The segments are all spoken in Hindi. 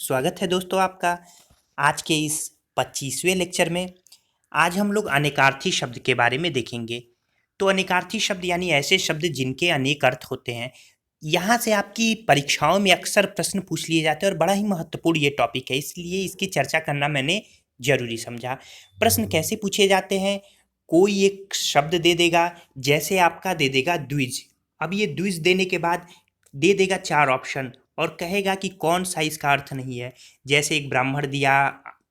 स्वागत है दोस्तों आपका आज के इस 25वें लेक्चर में। आज हम लोग अनेकार्थी शब्द के बारे में देखेंगे। तो अनेकार्थी शब्द यानी ऐसे शब्द जिनके अनेक अर्थ होते हैं। यहाँ से आपकी परीक्षाओं में अक्सर प्रश्न पूछ लिए जाते हैं और बड़ा ही महत्वपूर्ण ये टॉपिक है, इसलिए इसकी चर्चा करना मैंने जरूरी समझा। प्रश्न कैसे पूछे जाते हैं? कोई एक शब्द दे देगा, जैसे आपका दे देगा द्विज। अब ये द्विज देने के बाद दे देगा 4 ऑप्शन और कहेगा कि कौन सा इसका अर्थ नहीं है। जैसे एक ब्राह्मण दिया,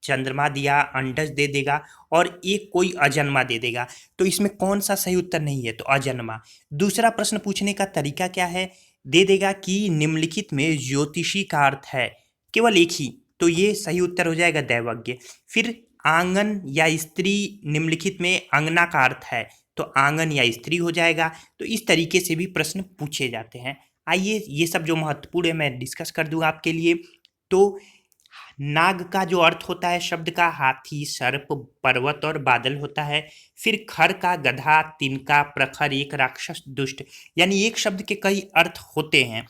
चंद्रमा दिया, अंडज दे देगा और एक कोई अजन्मा दे देगा। तो इसमें कौन सा सही उत्तर नहीं है? तो अजन्मा। दूसरा प्रश्न पूछने का तरीका क्या है? दे देगा कि निम्नलिखित में ज्योतिषी का अर्थ है केवल एक ही, तो ये सही उत्तर हो जाएगा दैवज्ञ। फिर आंगन या स्त्री, निम्नलिखित में अंगना का अर्थ है तो आंगन या स्त्री हो जाएगा। तो इस तरीके से भी प्रश्न पूछे जाते हैं। आइए ये सब जो महत्वपूर्ण है मैं डिस्कस कर दूंगा आपके लिए। तो नाग का जो अर्थ होता है शब्द का, हाथी, सर्प, पर्वत और बादल होता है। फिर खर का गधा, तिनका, प्रखर, एक, राक्षस, दुष्ट, यानी एक शब्द के कई अर्थ होते हैं।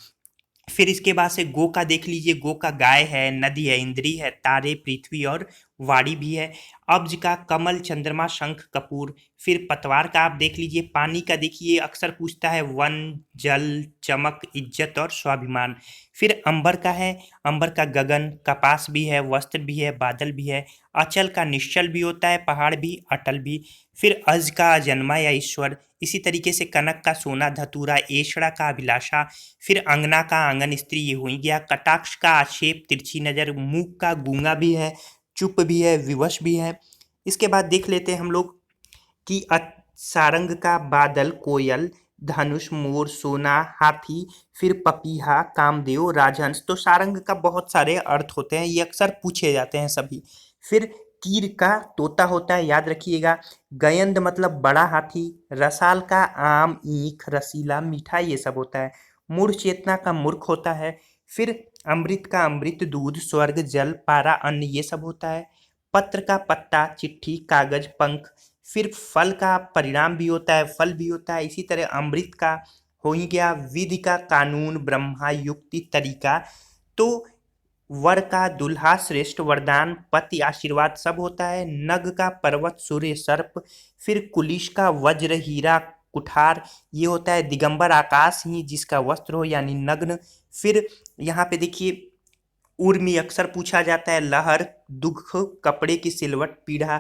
फिर इसके बाद से गो का देख लीजिए, गो का गाय है, नदी है, इंद्री है, तारे, पृथ्वी और वाणी भी है। अब्ज का कमल, चंद्रमा, शंख, कपूर। फिर पतवार का आप देख लीजिए, पानी का देखिए अक्सर पूछता है वन, जल, चमक, इज्जत और स्वाभिमान। फिर अंबर का है, अंबर का गगन, कपास भी है, वस्त्र भी है, बादल भी है। अचल का निश्चल भी होता है, पहाड़ भी, अटल भी। फिर अज का अजन्मा या ईश्वर। इसी तरीके से कनक का सोना, धतूरा, एषणा का अभिलाषा। फिर अंगना का आंगन, स्त्री, ये हो ही गया। कटाक्ष का आक्षेप, तिरछी नजर। मूक का गूंगा भी है, चुप भी है, विवश भी है। इसके बाद देख लेते हैं हम लोग कि सारंग का बादल, कोयल, धनुष, मोर, सोना, हाथी। फिर पपीहा, कामदेव, राजहंस। तो सारंग का बहुत सारे अर्थ होते हैं, ये अक्सर पूछे जाते हैं सभी। फिर कीर का तोता होता है, याद रखिएगा। गयंद मतलब बड़ा हाथी। रसाल का आम, ईख, रसीला, मीठा, ये सब होता है। मूढ़ चेतना का मूर्ख होता है। फिर अमृत का अमृत, दूध, स्वर्ग, जल, पारा, अन्न, ये सब होता है। पत्र का पत्ता, चिट्ठी, कागज, पंख। फिर फल का परिणाम भी होता है, फल भी होता है। इसी तरह अमृत का हो ही गया। विधि का कानून, ब्रह्मा, युक्ति, तरीका। तो वर का दुल्हा, श्रेष्ठ, वरदान, पति, आशीर्वाद, सब होता है। नग का पर्वत, सूर्य, सर्प। फिर कुलिश का वज्र, हीरा, कुठार, ये होता है। दिगंबर आकाश ही जिसका वस्त्र हो यानी नग्न। फिर यहाँ पे देखिए उर्मी अक्सर पूछा जाता है। लहर, दुख, कपड़े की सिलवट, पीढ़ा,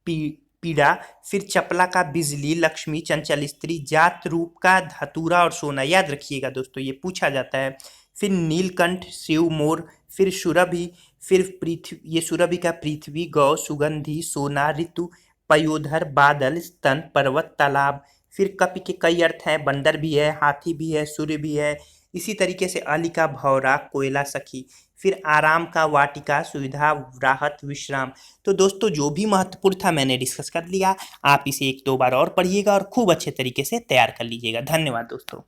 पीड़ा। फिर चपला का बिजली, लक्ष्मी, चंचल, स्त्री। जात रूप का धतूरा और सोना, याद रखिएगा दोस्तों ये पूछा जाता है। फिर नीलकंठ, शिव, मोर। फिर सुरभि। फिर पृथ्वी, ये सुरभि का पृथ्वी, गौ, सुगंधी, सोना, ऋतु, पयोधर, बादल, स्तन, पर्वत, तालाब। फिर कपि के कई अर्थ हैं, बंदर भी है, हाथी भी है, सूर्य भी है। इसी तरीके से अली का भौरा, कोयला, सखी। फिर आराम का वाटिका, सुविधा, राहत, विश्राम। तो दोस्तों जो भी महत्वपूर्ण था मैंने डिस्कस कर लिया। आप इसे 1-2 बार और पढ़िएगा और खूब अच्छे तरीके से तैयार कर लीजिएगा। धन्यवाद दोस्तों।